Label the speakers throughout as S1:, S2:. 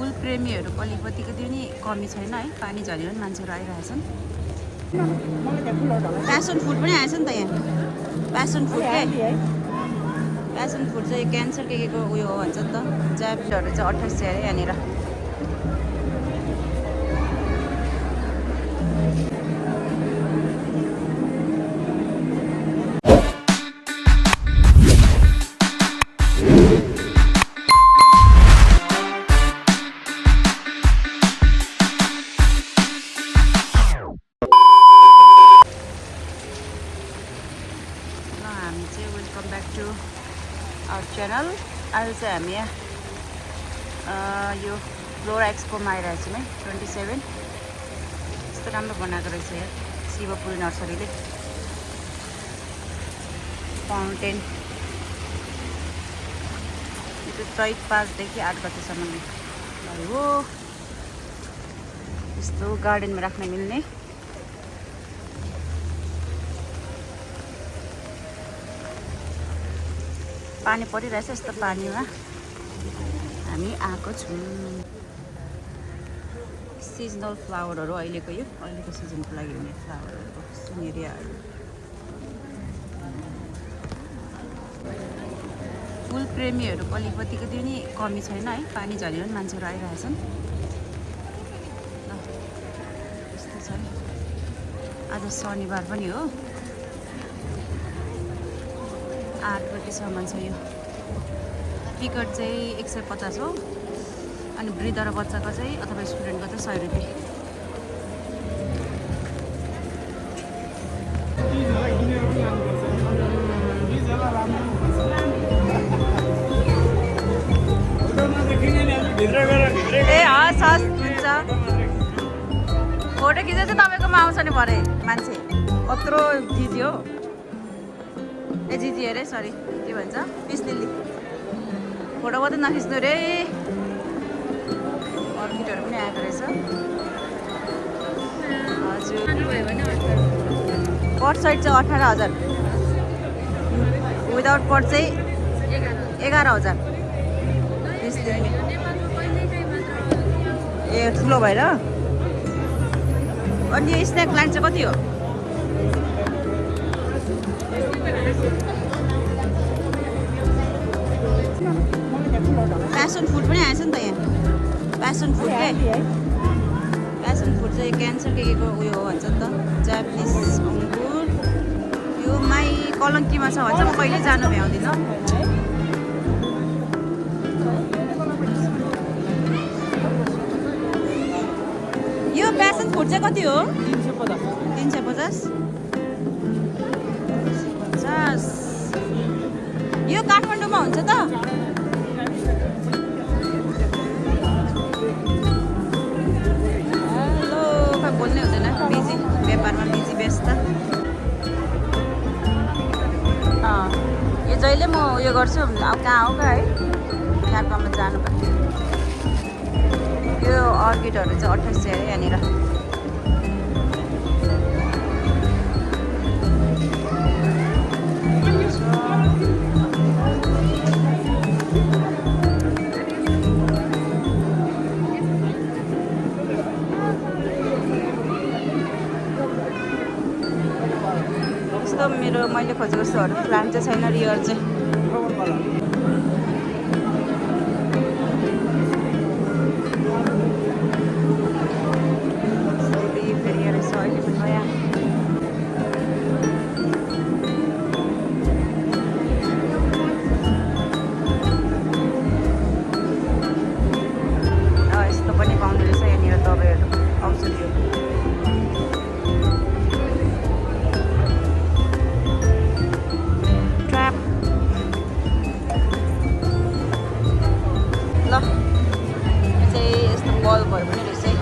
S1: फुल प्रेमीहरूको अलिकतिको त्यो नि कमी छैन है। पानी झरीमा पनि मान्छेहरू आइरहेछन्। प्यासन फ्रुट पनि आएछ नि त यहाँ। प्यासन फ्रुट के प्यासन फ्रुट चाहिँ क्यान्सर के को उयो हो भन्छ नि त। ज्यापहरू चाहिँ 2800 अरे यहाँनिर। Welcome back to our channel. आज चाहिँ हामी यो फ्लोरा एक्सपोमा आइरहेको छौँ है। 27 यस्तो राम्रो बनाएको रहेछ यहाँ शिवपुरी नर्सरीले। फाउन्टेन यो चैत 5 देखि 8 गतेसम्म हो। यस्तो गार्डनमा राख्न मिल्ने पानी परिरहेछ। यस्तो पानीमा हामी आएको छौँ। सिजनल फ्लावरहरू अहिलेको सिजनको लागि हुने फ्लावरहरूको सिनेरियाहरू। फुल प्रेमीहरूको अलिकतिको त्यो नि कमी छैन है। पानी झरीमा पनि मान्छेहरू आइरहेछन्। यस्तो छ आज शनिबार पनि हो। 8 गतेसम्म छ यो। टिकट चाहिँ 150 हो अनि वृद्ध र बच्चाको चाहिँ अथवा स्टुडेन्टको चाहिँ 100 रुपियाँ। ए हस् हस् हुन्छ। फोटो खिच्दा चाहिँ तपाईँकोमा आउँछ नि भरे मान्छे। कत्रो जिजी हो ए जिजी अरे सरी के भन्छ पिस लिली। फोटो मात्रै नखिच्नु रे। अर्किडहरू पनि आएको रहेछ। हजुर पट साइड चाहिँ 18,000। विदाउट पट चाहिँ 11,000। पिस लिली ए ठुलो भएर। अनि यो स्नेक प्लान्ट चाहिँ कति हो? प्यासन फ्रुट पनि आएछ नि त यहाँ। प्यासन फ्रुट के प्यासन फ्रुट चाहिँ क्यान्सर के को उयो हो भन्छ नि त। जापानिज अङ्गुर यो कलङ्कीमा छ भन्छ। म कहिले जानु भ्याउँदिनँ। यो प्यासन फ्रुट चाहिँ कति हो? 350। यो काठमाडौँमा हुन्छ त? हेलो खै बोल्नै हुँदैन। बिजी व्यापारमा बिजी व्यस्त। यो जहिले म उयो गर्छु अब कहाँ हो है क्याम्पमा जानु पर्छ। यो अर्किडहरू चाहिँ 2800 अरे यहाँनिर। मेरो मैले खोजेको जस्तोहरू प्लान्ट चाहिँ छैन। रियर चाहिँ फेरि रहेछ अहिले पनि नयाँ। यस्तो पनि पाउँदो रहेछ यहाँनिर दबाईहरू औषधिहरू। बल्बहरू पनि रहेछ है।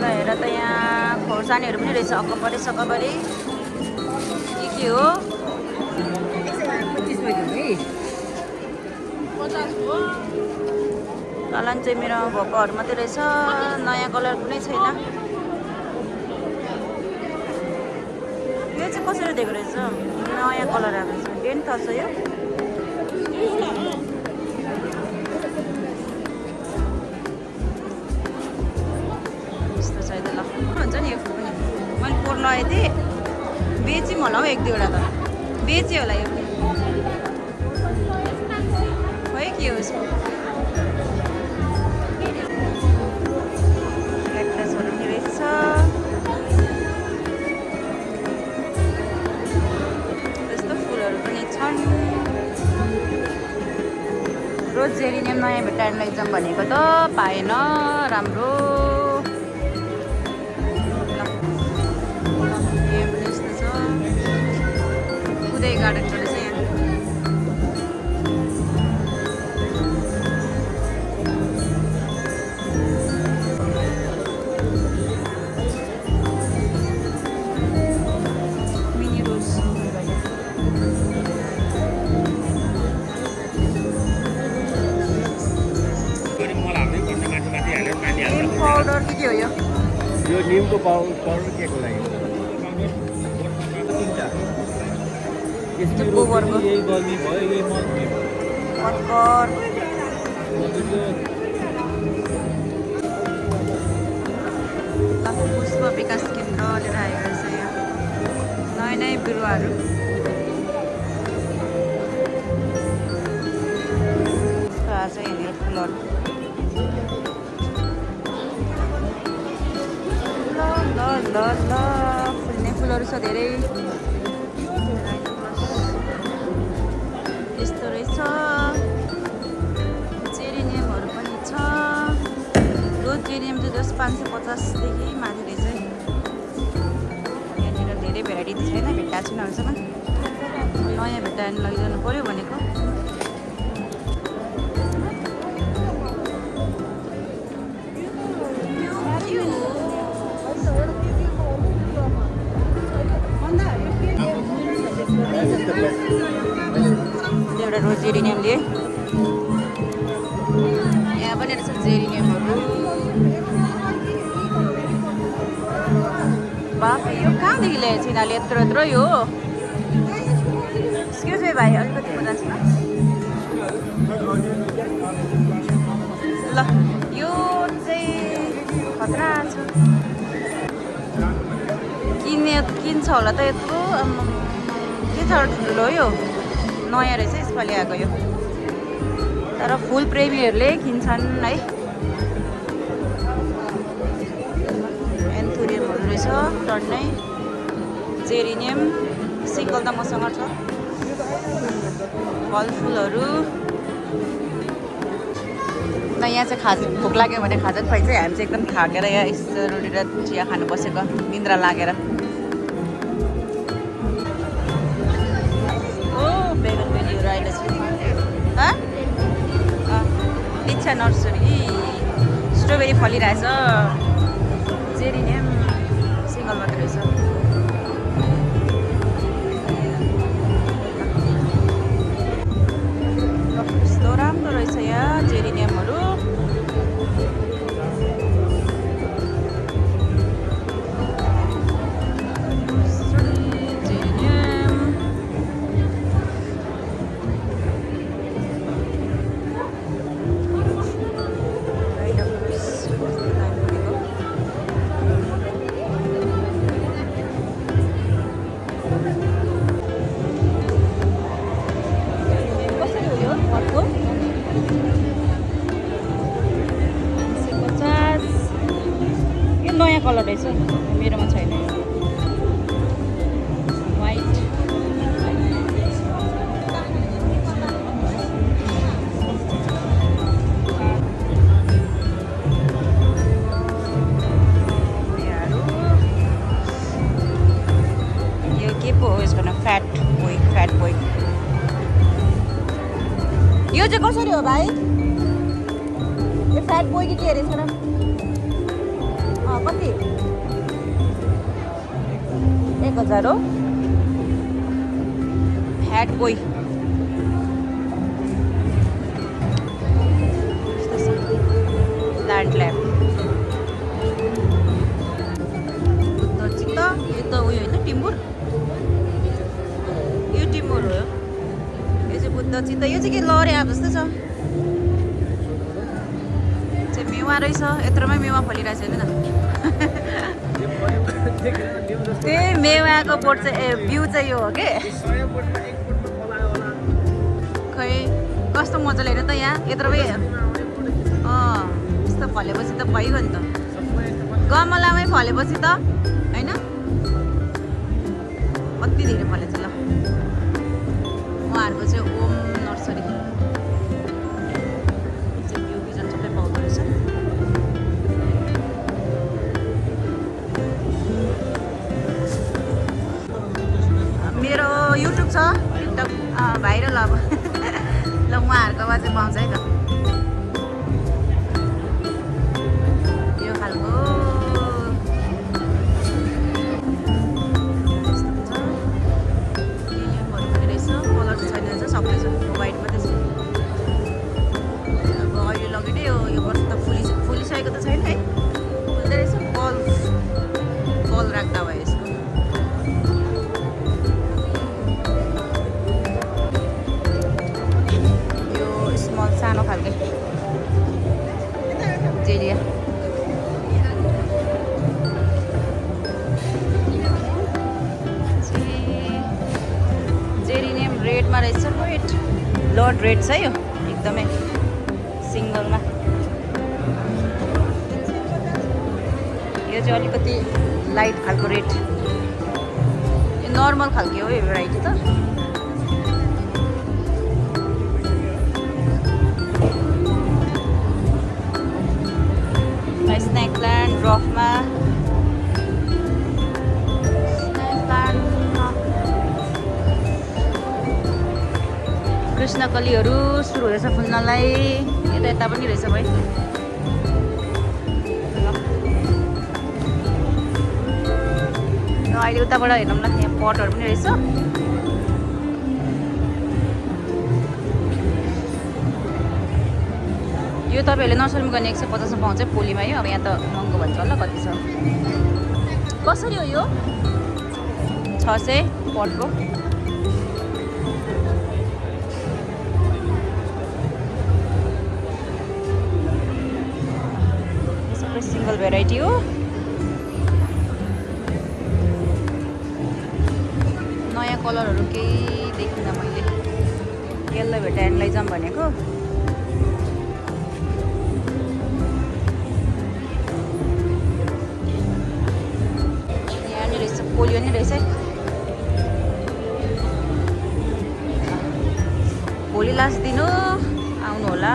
S1: हेर त यहाँ खोर्सानीहरू पनि रहेछ। अकबरे सकबरे के हो?
S2: 25 हो।
S1: कलर चाहिँ मेरोमा भएकोहरू मात्रै रहेछ, नयाँ कलर कुनै छैन। यो चाहिँ कसरी दिएको रहेछ? नयाँ कलर आएको रहेछ, 10,000 यो। यस्तो चाहिँ ल हुन्छ नि यो फुल पनि। मैले पोहोर लगाएको थिएँ, बेच्यौँ होला हौ 1-2वटा त, बेच्यो होला यो खोइ के हो यसको। क्याक्टसहरू पनि रहेछ, त्यस्तो फुलहरू पनि छन्। रोज जेरिनियम नयाँ भेटाएर लैजाउँ भनेको त पाएन, राम्रो। यहाँ पनि यस्तो छ, उदय गार्डनको रहेछ यहाँ। मिनी रोज निम पाउडर के हो यो?
S2: यो निमको पाउडर के को लागि?
S1: गोबरको
S2: यही गर्मी भयो, यही मल
S1: पत्कर। पुष्प विकास केन्द्र लिएर आएको रहेछ यहाँ, नयाँ नयाँ बिरुवाहरू। आज यहाँनिर फुलहरू ल फुल्ने फुलहरू छ धेरै। यस्तो रहेछ, जेरिनियमहरू पनि छ। रोज जेरिनियम चाहिँ जस्ट 550देखि माथि रहेछ। यहाँनिर धेरै भेराइटी त छैन, भेट्टाएको छैन अहिलेसम्म। नयाँ भेट्टाएर लैजानु पऱ्यो भनेको। एउटा रोज जेरिनियम लिए, यहाँ पनि रहेछ जेरिनियमहरू। बाफ, यो कहाँदेखि ल्याएछ यिनीहरूले यत्रो यत्रो? यो एक्सक्युज मी भाइ, अलिकति मजाक छ ल। यो चाहिँ खतरा छ, किन्छ होला त यत्रो। के छ ठुलो यो, नयाँ रहेछ यसपालि आएको यो। तर फुल प्रेमीहरूले किन्छन् है। एन्थुरियमहरू रहेछ टन्नै। जेरिनियम सिङ्गल त मसँग छ। फलफुलहरू न, यहाँ चाहिँ भोक लाग्यो भने खाजा खुवाइन्छ। हामी चाहिँ एकदम थाकेर यहाँ यस्तो रोटी र चिया खानु बसेको, निन्द्रा लागेर। बेगन बेलीहरू अहिले छ। इच्छा नर्सरी स्ट्रबेरी फलिरहेछ। जेरिनियम सिङ्गल मात्रै रहेछ। यस्तो राम्रो रहेछ यहाँ जेरिनियमहरू। नयाँ कलर रहेछ, मेरोमा छैन। वाइट यो के पो हो यसको नाम? Fat boy. यो चाहिँ कसरी हो भाइ? यो फ्याट बोय कि के अरे यसको नाम? कति? 1000 हो। Fat boy. प्लान्ट ल्याब चित्त यो त उयो होइन टिम्बुर यो टिम्बुर हो यो चाहिँ बुद्ध चित्त यो चाहिँ के लहरे आएको जस्तो छ चाहिँ मेवा रहेछ यत्रोमै मेवा फलिरहेछ हेर्नु न त्यही मेवाको बोट चाहिँ बिउ चाहिँ यो हो कि खै कस्तो मजाले हेर्नु त यहाँ यत्रोमै यस्तो फलेपछि त भइगयो नि त गमलामै फलेपछि त होइन कति धेरै फलेछ ल उहाँहरूको चाहिँ ओम नर्सरी बिउ बिजन सबै पाउँदो रहेछ मेरो युट्युब छ टिकटक भाइरल अब ल उहाँहरूकोमा चाहिँ पाउँछ है त यो खालको कलर चाहिँ छैन रहेछ सबै छ वाइट मात्रै छ अब अहिले लगेर यो वर्ष त फुलिसकेको त छैन है फुल्दै रहेछ बल राख्दा भयो यसको सानो खालके जेरिया जेरिनियम रेडमा रहेछ रेड ब्लड रेड छ यो एकदमै सिङ्गलमा यो चाहिँ अलिकति लाइट खालको रेड यो नर्मल खालके हो यो भेराइटी त स्नेक प्लान्ट ड्रफमा स्नेक प्लान्टमा कृष्णकलीहरू सुरु हुँदैछ फुल्नलाई यता पनि रहेछ भाइ अहिले उताबाट हेर्नु ल यहाँ पटहरू पनि रहेछ यो तपाईँहरूले नर्सरीमा गर्ने 150 पाउँछ पोलीमा यो अब यहाँ त महँगो भन्छ होला कति छ कसरी हो यो 600 पटको सबै सिङ्गल भेराइटी हो नयाँ कलरहरू केही देखिनँ मैले यसलाई भेटाएर लैजाऊँ भनेको पोलियो नै रहेछ भोलि लास्ट दिन आउनु होला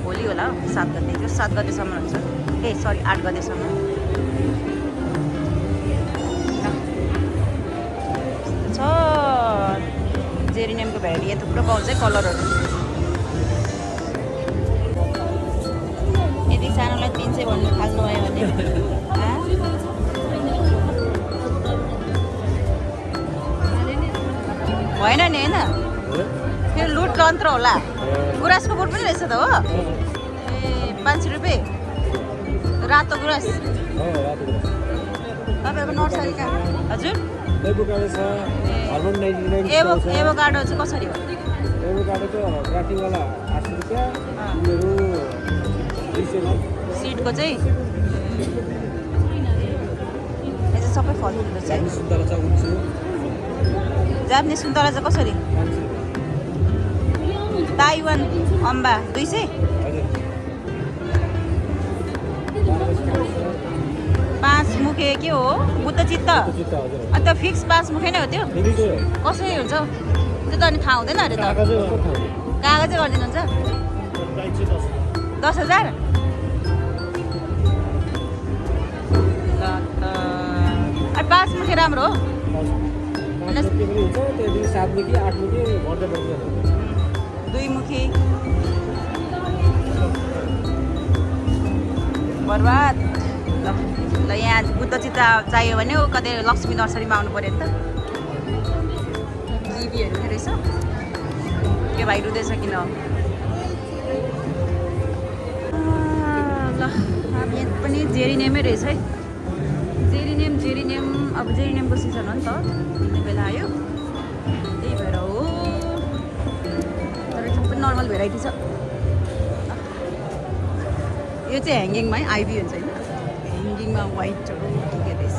S1: भोलि होला 7 गते त्यो 7 गतेसम्म हुन्छ ए सरी 8 गतेसम्म छ जेरिनियमको भेराइटी यहाँ थुप्रो पाउँछ कलरहरू यदि सानोलाई 300 भन्नु थाल्नुभयो भने होइन नि होइन त्यो लुट यन्त्र होला गुराँसको बोट पनि रहेछ त हो ए 500 रुपियाँ रातो गुराँस तपाईँको नर्सरी कहाँ हजुर एभोकाडो चाहिँ कसरी हो सिडको चाहिँ यो चाहिँ सबै फलफुल रहेछ जापानिज सुन्तला चाहिँ कसरी ताइवान अम्बा 200 5 मुखे के हो बुद्ध चित्त अन्त फिक्स 5 मुखे नै हो त्यो कसरी हुन्छ त्यो त अनि थाहा हुँदैन अरे त कागजै गरिदिनुहुन्छ 10,000 ल त 5 मुखे राम्रो हो 2 मुखी बर्बाद ल यहाँ बुद्ध चित्त चाहियो भने कतै लक्ष्मी नर्सरीमा आउनु पर्यो नि त किवीहरू पनि रहेछ के भाइ रुँदैछ किन ल रहेछ है। जेरिनियम अब जेरिनियमको सिजन हो नि त, हिँड्ने बेला आयो, त्यही भएर हो। तर सबै नर्मल भेराइटी छ। यो चाहिँ ह्याङ्गिङमा है, आइबी हुन्छ होइन, ह्याङ्गिङमा वाइटहरू के रहेछ।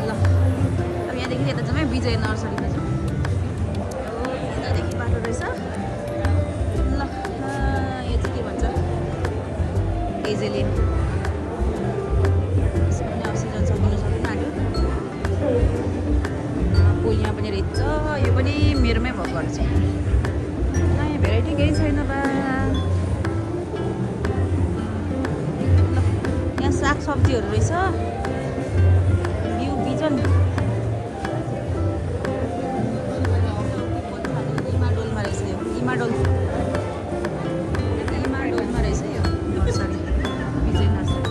S1: ल अब यहाँदेखि यता जम्मै विजय नर्सरीमा छ। यतादेखि बाटो रहेछ। ल यो चाहिँ के भन्छ, एजेलियन। यसको पनि अब सिजन सक्नु आँट्यो। फुल यहाँ पनि रहेछ। यो पनि मेरोमै भएको रहेछ। नयाँ भेराइटी केही छैन बा। ल यहाँ साग सब्जीहरू रहेछ। बिउ बिजन इमाडोलमा रहेछ। यो इमाडोलमा रहेछ यो नर्सरी, विजय नर्सरी।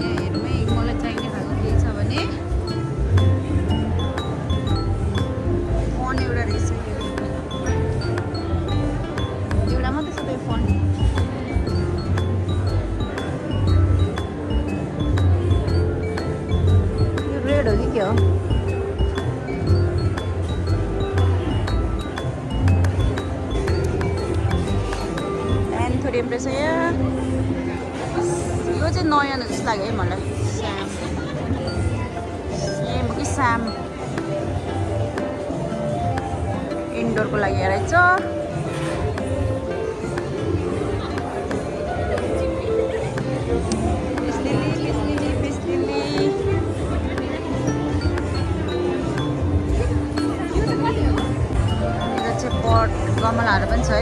S1: यहाँहरूमै मलाई चाहिने खालको केही छ भने फोन एउटा रहेछ। एउटा मात्रै छ त्यो फोन। यो रेड हो कि के हो? एन्थोरियम रहेछ यहाँ। यो चाहिँ नयाँ जस्तो लाग्यो है मलाई। सेम कि स्याम इन्डोरको लागि रहेछ। पिस लिली यता चाहिँ पट गमलाहरू पनि छ है।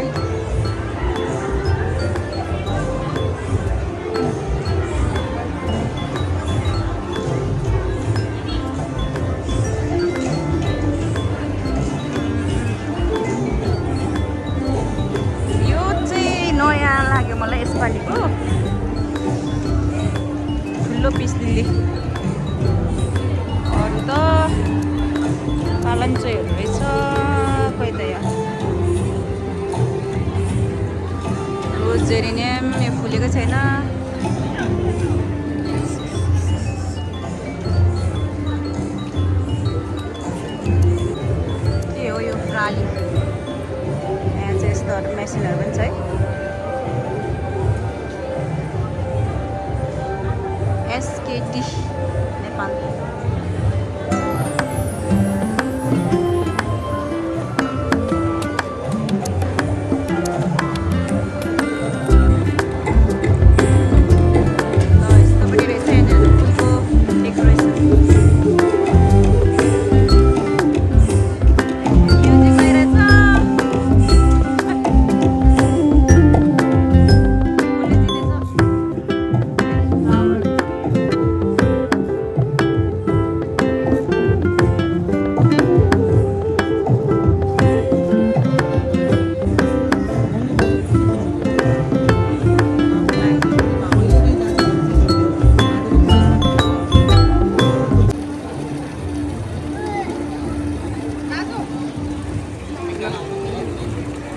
S1: नयाँ लाग्यो मलाई यसपालिको ठुलो पिस लिली। अरू त पालनचोहरू रहेछ। खोइ त यहाँ रोज जेरिनियम यो फुलेको छैन। के हो यो प्राली? यहाँ चाहिँ यस्तो मेसिनहरू पनि छ है। SKT नेपाल। यस्तो पनि रहेछ यहाँनिर फुलको डेकोरेसन। यो चाहिँ गइरहेछ।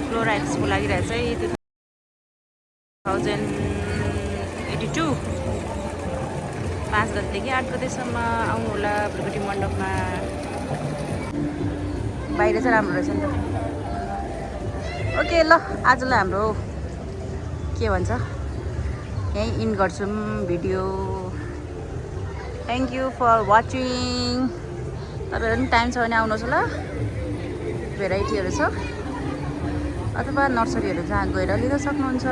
S1: फ्लोराइट्सको लागिरहेछ है 2082 5 गतेदेखि 8 गतेसम्म आउनु होला भृगुटी मण्डपमा। बाहिर चाहिँ राम्रो रहेछ नि त। ओके ल आजलाई हाम्रो के भन्छ यहीँ इन गर्छौँ भिडियो। Thank you for watching. तपाईँहरू पनि टाइम छ भने आउनुहोस् ल। भेराइटीहरू छ अथवा नर्सरीहरू जहाँ गएर लिन सक्नुहुन्छ।